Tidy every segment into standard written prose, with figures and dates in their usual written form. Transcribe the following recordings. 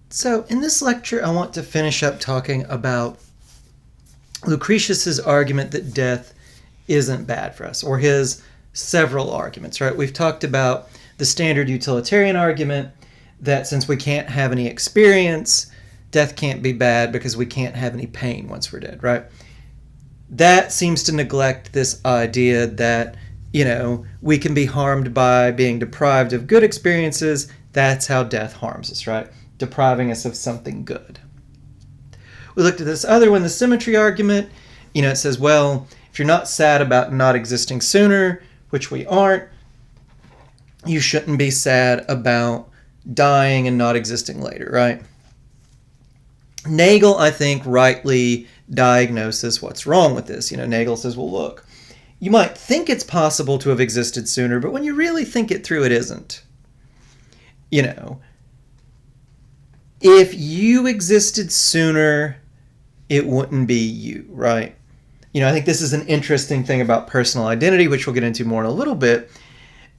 So, in this lecture, I want to finish up talking about Lucretius's argument that death isn't bad for us, or his several arguments, right? We've talked about the standard utilitarian argument that since we can't have any experience, death can't be bad because we can't have any pain once we're dead, right? That seems to neglect this idea that, we can be harmed by being deprived of good experiences. That's how death harms us, right? Depriving us of something good. We looked at this other one, the symmetry argument. It says, well, if you're not sad about not existing sooner, which we aren't, you shouldn't be sad about dying and not existing later, right? Nagel, I think, rightly diagnoses what's wrong with this. Nagel says, well, look, you might think it's possible to have existed sooner, but when you really think it through, it isn't. If you existed sooner, it wouldn't be you, right? I think this is an interesting thing about personal identity, which we'll get into more in a little bit.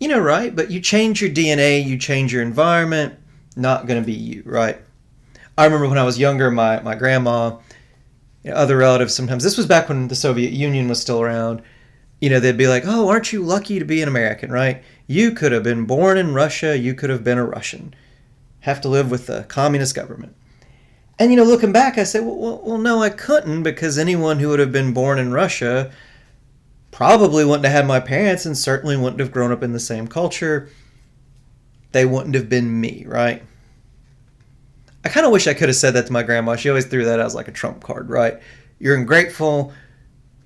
Right? But you change your DNA, you change your environment, not going to be you, right? I remember when I was younger, my grandma, other relatives sometimes, this was back when the Soviet Union was still around, they'd be like, oh, aren't you lucky to be an American, right? You could have been born in Russia, you could have been a Russian. Have to live with the communist government. And, looking back, I said, well, no, I couldn't, because anyone who would have been born in Russia probably wouldn't have had my parents and certainly wouldn't have grown up in the same culture. They wouldn't have been me, right? I kind of wish I could have said that to my grandma. She always threw that as like a trump card, right? You're ungrateful.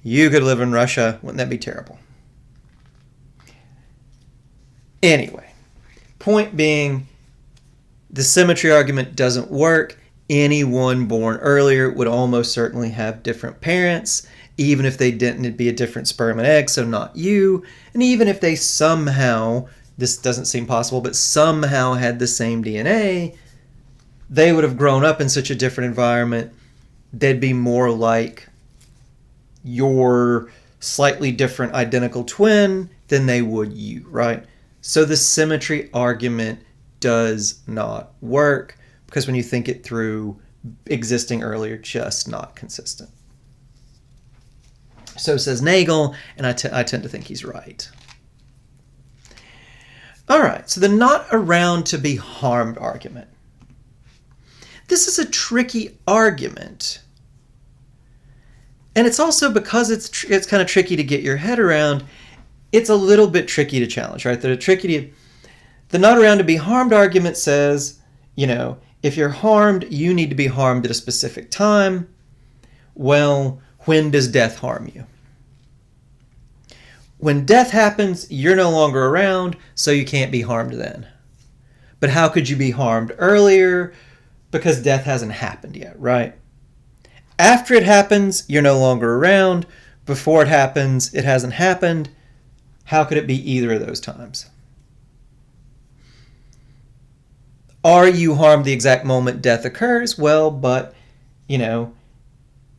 You could live in Russia. Wouldn't that be terrible? Anyway, point being, the symmetry argument doesn't work. Anyone born earlier would almost certainly have different parents, even if they didn't, it'd be a different sperm and egg, so not you. And even if they somehow, this doesn't seem possible, but somehow had the same DNA, they would have grown up in such a different environment, they'd be more like your slightly different identical twin than they would you, right? So the symmetry argument does not work, because when you think it through, existing earlier, just not consistent. So says Nagel, and I tend to think he's right. All right, so the not around to be harmed argument. This is a tricky argument. And it's also, because it's kind of tricky to get your head around, it's a little bit tricky to challenge, right? The not around to be harmed argument says, if you're harmed, you need to be harmed at a specific time. Well, when does death harm you? When death happens, you're no longer around, so you can't be harmed then. But how could you be harmed earlier? Because death hasn't happened yet, right? After it happens, you're no longer around. Before it happens, it hasn't happened. How could it be either of those times? Are you harmed the exact moment death occurs? Well, but,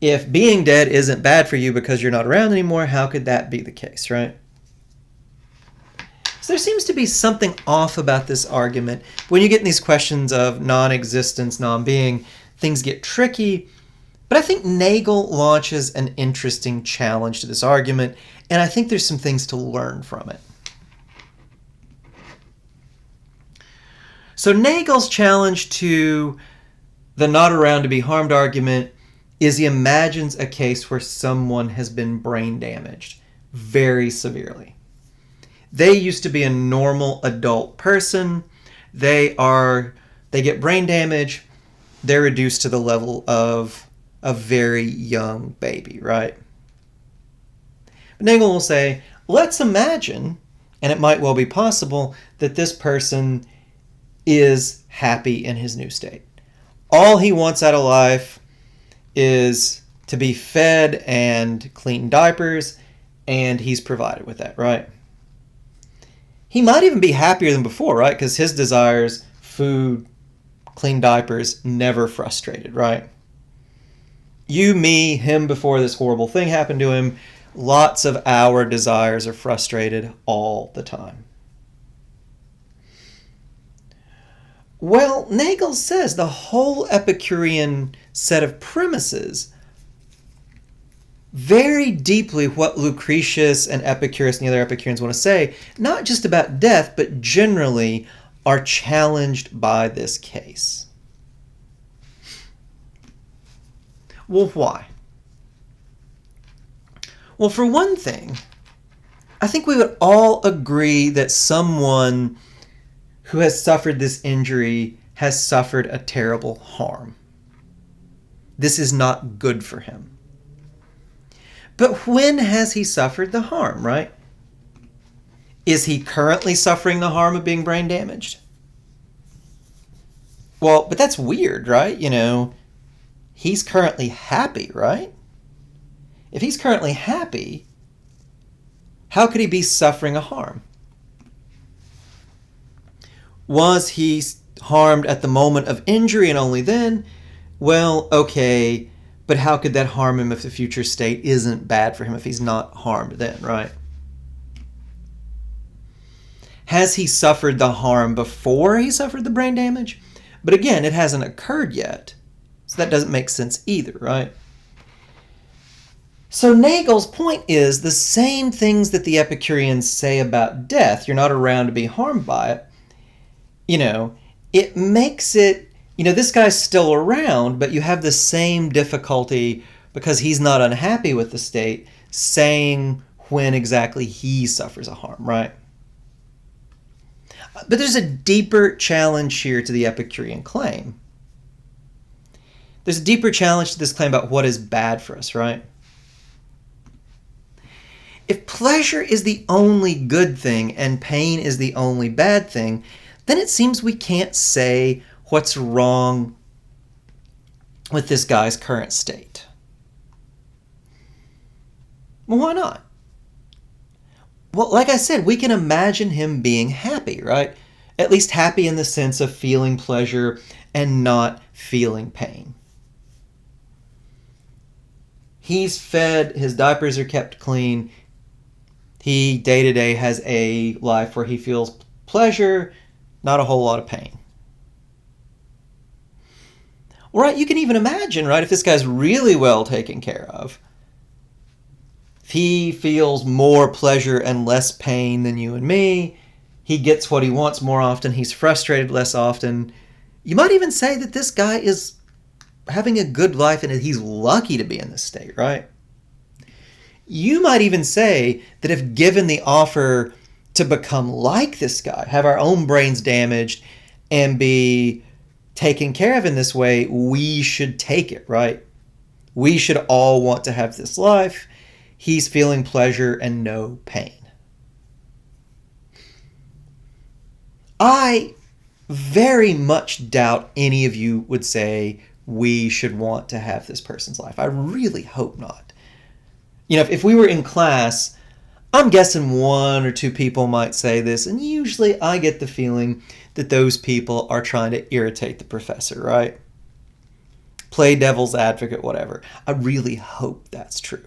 if being dead isn't bad for you because you're not around anymore, how could that be the case, right? So there seems to be something off about this argument. When you get in these questions of non-existence, non-being, things get tricky. But I think Nagel launches an interesting challenge to this argument, and I think there's some things to learn from it. So Nagel's challenge to the not around to be harmed argument is he imagines a case where someone has been brain damaged very severely. They used to be a normal adult person. They get brain damage. They're reduced to the level of a very young baby, right? But Nagel will say, let's imagine, and it might well be possible, that this person is happy in his new state. All he wants out of life is to be fed and clean diapers, and he's provided with that, right? He might even be happier than before, right? Because his desires, food, clean diapers, never frustrated, right? You, me, him before this horrible thing happened to him, lots of our desires are frustrated all the time. Well, Nagel says the whole Epicurean set of premises very deeply what Lucretius and Epicurus and the other Epicureans want to say, not just about death, but generally are challenged by this case. Well, why? Well, for one thing, I think we would all agree that someone who has suffered this injury has suffered a terrible harm. This is not good for him. But when has he suffered the harm, right? Is he currently suffering the harm of being brain damaged? Well, but that's weird, right? He's currently happy, right? If he's currently happy, how could he be suffering a harm? Was he harmed at the moment of injury and only then? Well, okay, but how could that harm him if the future state isn't bad for him if he's not harmed then, right? Has he suffered the harm before he suffered the brain damage? But again, it hasn't occurred yet, so that doesn't make sense either, right? So Nagel's point is the same things that the Epicureans say about death, you're not around to be harmed by it, it makes it, this guy's still around, but you have the same difficulty because he's not unhappy with the state, saying when exactly he suffers a harm, right? But there's a deeper challenge here to the Epicurean claim. There's a deeper challenge to this claim about what is bad for us, right? If pleasure is the only good thing and pain is the only bad thing, then it seems we can't say what's wrong with this guy's current state. Well, why not? Well, like I said, we can imagine him being happy, right? At least happy in the sense of feeling pleasure and not feeling pain. He's fed, his diapers are kept clean. He day to day has a life where he feels pleasure, not a whole lot of pain. All right, you can even imagine, right, if this guy's really well taken care of, if he feels more pleasure and less pain than you and me, he gets what he wants more often, he's frustrated less often. You might even say that this guy is having a good life and he's lucky to be in this state, right? You might even say that if given the offer to become like this guy, have our own brains damaged and be taken care of in this way, we should take it, right? We should all want to have this life. He's feeling pleasure and no pain. I very much doubt any of you would say we should want to have this person's life. I really hope not. If we were in class, I'm guessing one or two people might say this, and usually I get the feeling that those people are trying to irritate the professor, right? Play devil's advocate, whatever. I really hope that's true.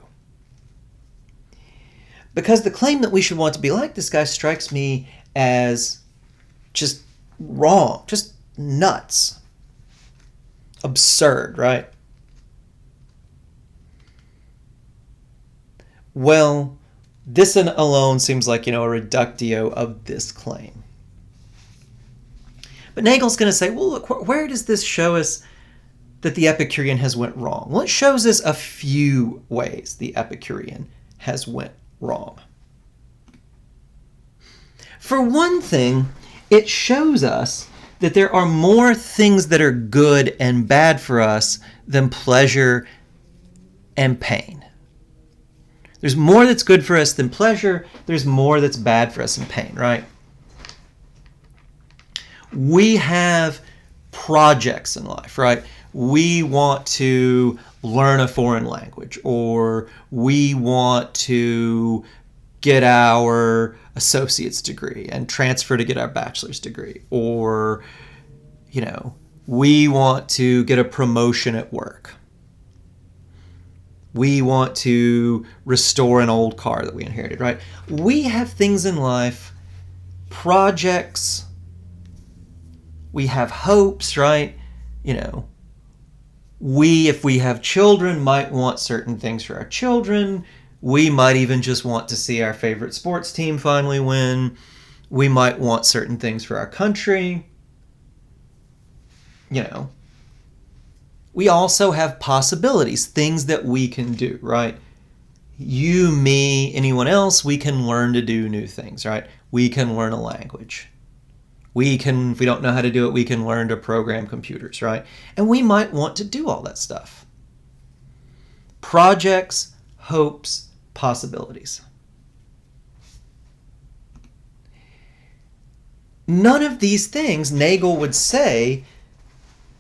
Because the claim that we should want to be like this guy strikes me as just wrong, just nuts. Absurd, right? Well, this alone seems like, a reductio of this claim. But Nagel's going to say, well, look, where does this show us that the Epicurean has went wrong? Well, it shows us a few ways the Epicurean has went wrong. For one thing, it shows us that there are more things that are good and bad for us than pleasure and pain. There's more that's good for us than pleasure. There's more that's bad for us than pain, right? We have projects in life, right? We want to learn a foreign language, or we want to get our associate's degree and transfer to get our bachelor's degree, or, we want to get a promotion at work. We want to restore an old car that we inherited, right? We have things in life, projects, We have hopes, right? If we have children, might want certain things for our children. We might even just want to see our favorite sports team finally win. We might want certain things for our country. We also have possibilities, things that we can do, right? You, me, anyone else, we can learn to do new things, right? We can learn a language. If we don't know how to do it, we can learn to program computers, right? And we might want to do all that stuff. Projects, hopes, possibilities. None of these things, Nagel would say,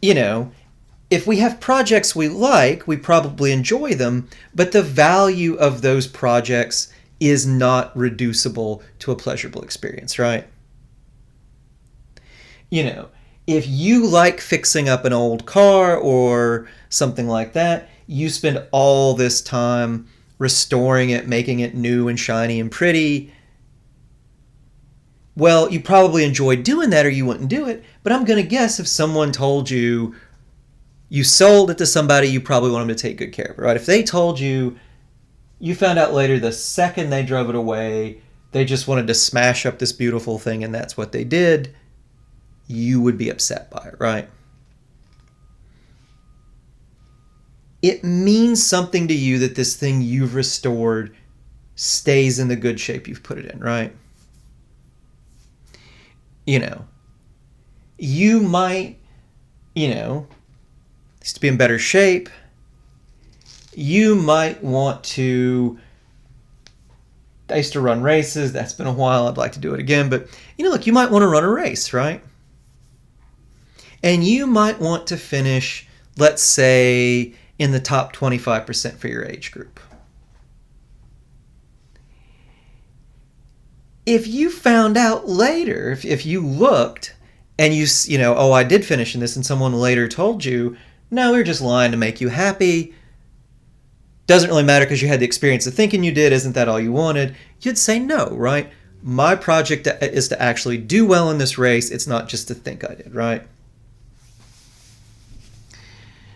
if we have projects we like, we probably enjoy them, but the value of those projects is not reducible to a pleasurable experience, right? If you like fixing up an old car or something like that, you spend all this time restoring it, making it new and shiny and pretty. Well, you probably enjoy doing that or you wouldn't do it, but I'm going to guess if someone told you sold it to somebody, you probably want them to take good care of it, right? If they told you found out later the second they drove it away, they just wanted to smash up this beautiful thing and that's what they did, you would be upset by it, right? It means something to you that this thing you've restored stays in the good shape you've put it in, right? You might, to be in better shape. You might want to, I used to run races. That's been a while. I'd like to do it again. But, you might want to run a race, right? And you might want to finish, let's say, in the top 25% for your age group. If you found out later, if you looked and I did finish in this, and someone later told you, no, we were just lying to make you happy. Doesn't really matter because you had the experience of thinking you did. Isn't that all you wanted? You'd say no, right? My project is to actually do well in this race. It's not just to think I did, right?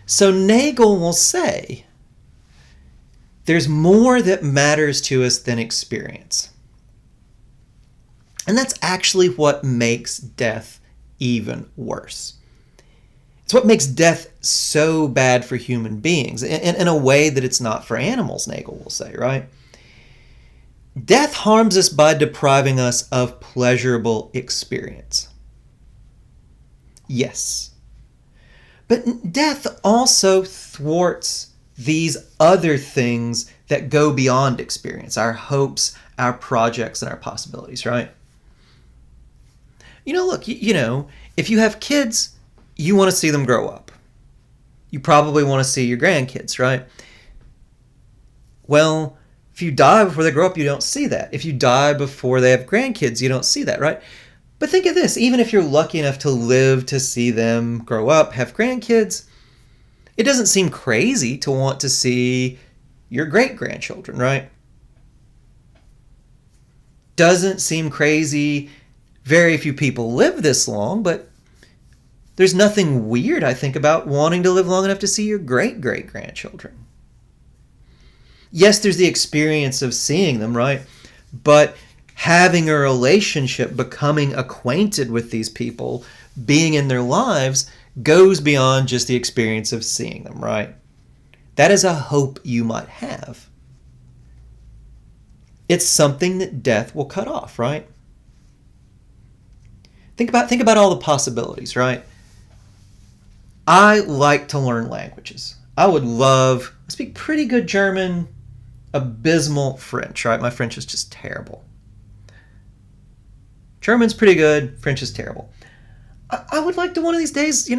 So Nagel will say, there's more that matters to us than experience. And that's actually what makes death even worse. It's what makes death so bad for human beings, in a way that it's not for animals, Nagel will say, right? Death harms us by depriving us of pleasurable experience. Yes. But death also thwarts these other things that go beyond experience, our hopes, our projects, and our possibilities, right? Look, if you have kids, you want to see them grow up. You probably want to see your grandkids, right? Well, if you die before they grow up, you don't see that. If you die before they have grandkids, you don't see that, right? But think of this, even if you're lucky enough to live to see them grow up, have grandkids, it doesn't seem crazy to want to see your great-grandchildren, right? Doesn't seem crazy. Very few people live this long, but there's nothing weird, I think, about wanting to live long enough to see your great-great-grandchildren. Yes, there's the experience of seeing them, right? But having a relationship, becoming acquainted with these people, being in their lives, goes beyond just the experience of seeing them, right? That is a hope you might have. It's something that death will cut off, right? Think about all the possibilities, right? I like to learn languages. I speak pretty good German, abysmal French, right? My French is just terrible. German's pretty good, French is terrible. I would like to one of these days,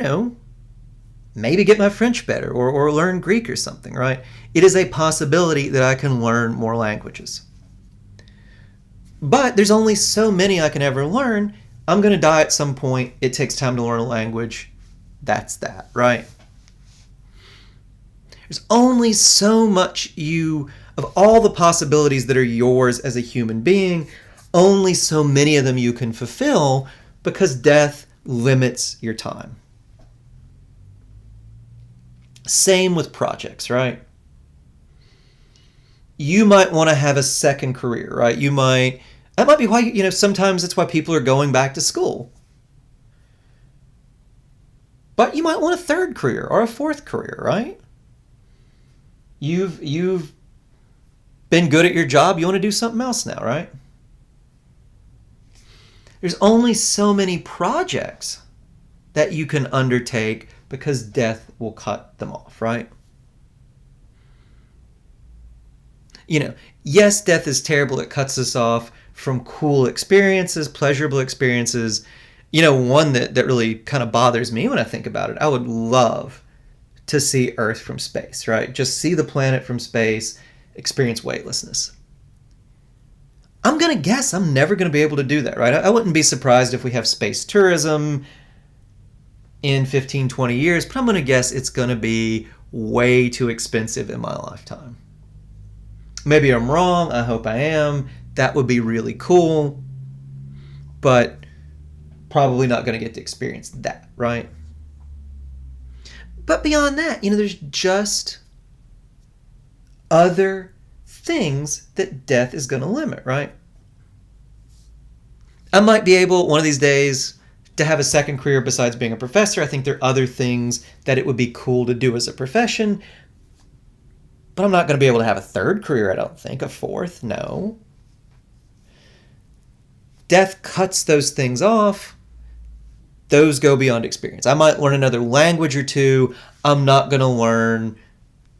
maybe get my French better or learn Greek or something, right? It is a possibility that I can learn more languages. But there's only so many I can ever learn. I'm going to die at some point. It takes time to learn a language. That's that, right? There's only so much of all the possibilities that are yours as a human being, only so many of them you can fulfill because death limits your time. Same with projects, right? You might want to have a second career, right? That might be why, sometimes it's why people are going back to school. But you might want a third career or a fourth career, right? You've been good at your job, you want to do something else now, right? There's only so many projects that you can undertake because death will cut them off, right? Yes, death is terrible. It cuts us off from cool experiences, pleasurable experiences. One that really kind of bothers me when I think about it, I would love to see Earth from space, right? Just see the planet from space, experience weightlessness. I'm going to guess I'm never going to be able to do that, right? I wouldn't be surprised if we have space tourism in 15, 20 years, but I'm going to guess it's going to be way too expensive in my lifetime. Maybe I'm wrong. I hope I am. That would be really cool, but probably not going to get to experience that, right? But beyond that, there's just other things that death is going to limit, right? I might be able one of these days to have a second career besides being a professor. I think there are other things that it would be cool to do as a profession, but I'm not going to be able to have a third career, I don't think. A fourth, no. Death cuts those things off. Those go beyond experience. I might learn another language or two. I'm not going to learn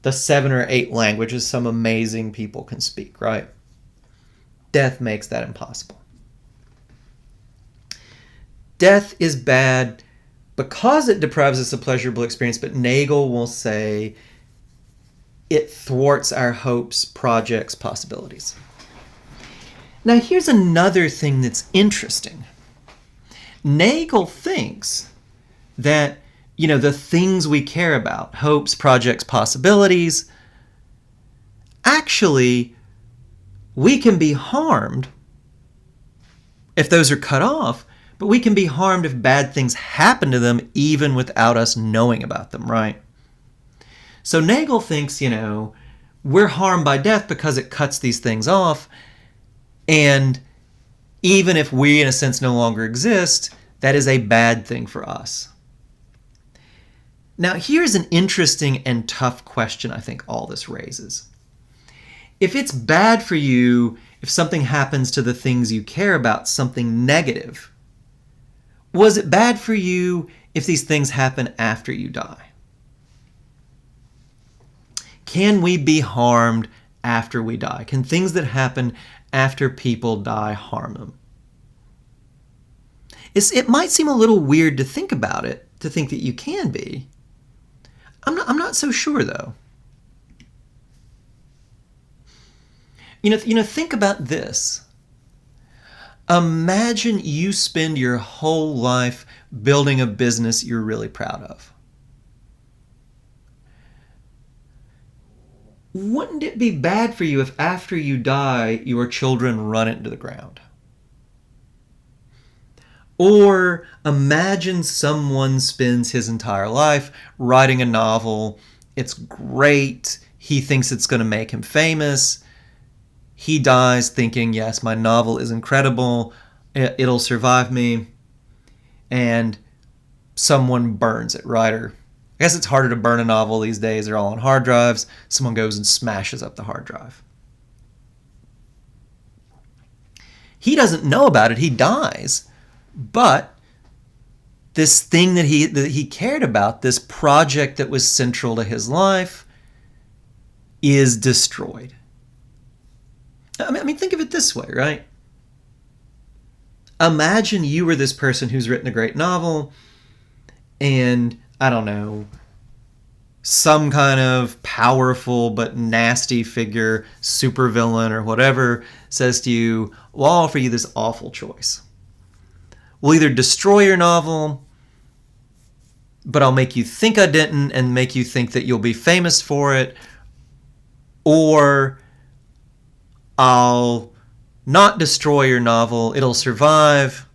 the 7 or 8 languages some amazing people can speak, right? Death makes that impossible. Death is bad because it deprives us of pleasurable experience, but Nagel will say it thwarts our hopes, projects, possibilities. Now, here's another thing that's interesting. Nagel thinks that, the things we care about, hopes, projects, possibilities, actually, we can be harmed if those are cut off, but we can be harmed if bad things happen to them even without us knowing about them, right? So Nagel thinks, we're harmed by death because it cuts these things off, and even if we, in a sense, no longer exist, that is a bad thing for us. Now, here's an interesting and tough question I think all this raises. If it's bad for you, if something happens to the things you care about, something negative, was it bad for you if these things happen after you die? Can we be harmed after we die? Can things that happen after people die harm them? It might seem a little weird to think about it, to think that you can be. I'm not so sure, though. Think about this. Imagine you spend your whole life building a business you're really proud of. Wouldn't it be bad for you if after you die, your children run it into the ground? Or imagine someone spends his entire life writing a novel. It's great. He thinks it's going to make him famous. He dies thinking, yes, my novel is incredible. It'll survive me. And someone burns it, right? Or I guess it's harder to burn a novel these days. They're all on hard drives. Someone goes and smashes up the hard drive. He doesn't know about it. He dies. But this thing that he cared about, this project that was central to his life, is destroyed. I mean, think of it this way, right? Imagine you were this person who's written a great novel, and, I don't know, some kind of powerful but nasty figure, supervillain or whatever, says to you, well, I'll offer you this awful choice. We'll either destroy your novel, but I'll make you think I didn't and make you think that you'll be famous for it, or I'll not destroy your novel, it'll survive,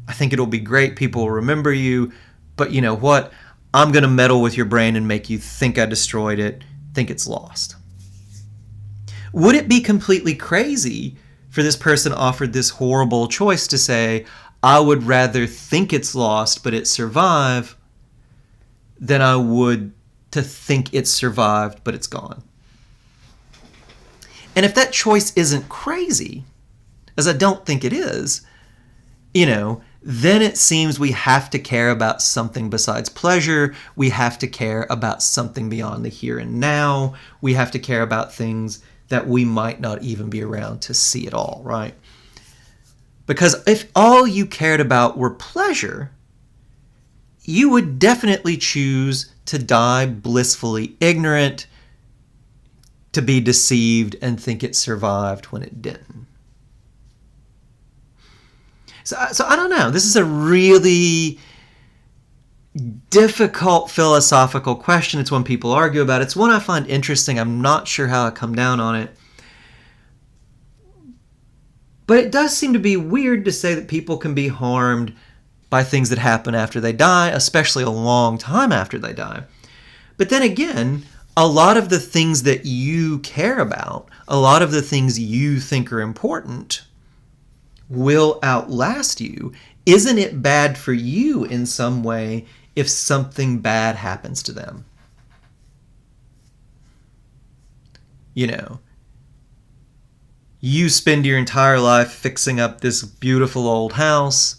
I think it'll be great. People will remember you. But you know what? I'm going to meddle with your brain and make you think I destroyed it, think it's lost. Would it be completely crazy for this person offered this horrible choice to say, I would rather think it's lost but it survive than I would to think it's survived but it's gone? And if that choice isn't crazy, as I don't think it is, then it seems we have to care about something besides pleasure. We have to care about something beyond the here and now. We have to care about things that we might not even be around to see at all, right? Because if all you cared about were pleasure, you would definitely choose to die blissfully ignorant, to be deceived and think it survived when it didn't. So I don't know. This is a really difficult philosophical question. It's one people argue about. It's one I find interesting. I'm not sure how I come down on it. But it does seem to be weird to say that people can be harmed by things that happen after they die, especially a long time after they die. But then again, a lot of the things that you care about, a lot of the things you think are important, will outlast you. Isn't it bad for you in some way if something bad happens to them? You spend your entire life fixing up this beautiful old house.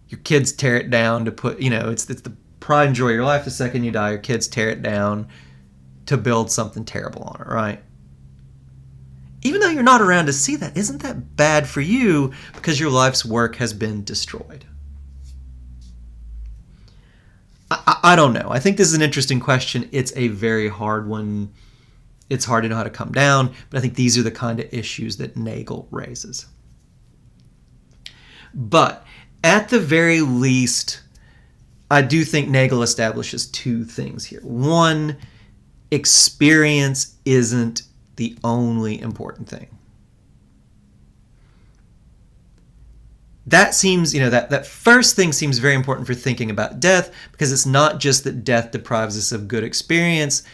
Your kids tear it down to put, it's the pride and joy of your life. The second you die, your kids tear it down to build something terrible on it, right? Even though you're not around to see that, isn't that bad for you because your life's work has been destroyed? I don't know. I think this is an interesting question. It's a very hard one. It's hard to know how to come down, but I think these are the kind of issues that Nagel raises. But at the very least, I do think Nagel establishes two things here. One, experience isn't the only important thing. That seems, that first thing seems very important for thinking about death, because it's not just that death deprives us of good experience,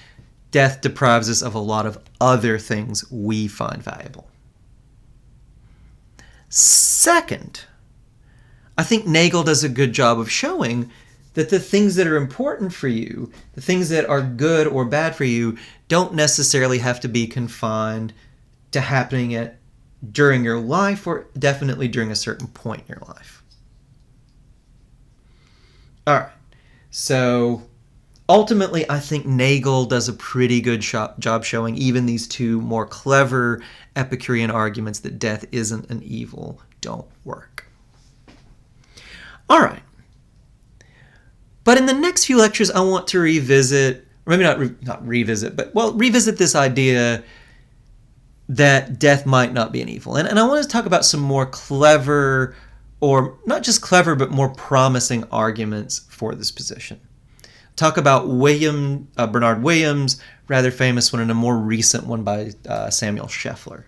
death deprives us of a lot of other things we find valuable. Second, I think Nagel does a good job of showing that the things that are important for you, the things that are good or bad for you, don't necessarily have to be confined to happening during your life, or definitely during a certain point in your life. All right. So ultimately, I think Nagel does a pretty good job showing even these two more clever Epicurean arguments that death isn't an evil don't work. All right. But in the next few lectures, I want to revisit, or maybe not revisit, but revisit this idea that death might not be an evil. And I want to talk about some more clever, or not just clever, but more promising arguments for this position. Talk about Bernard Williams, rather famous one, and a more recent one by Samuel Scheffler.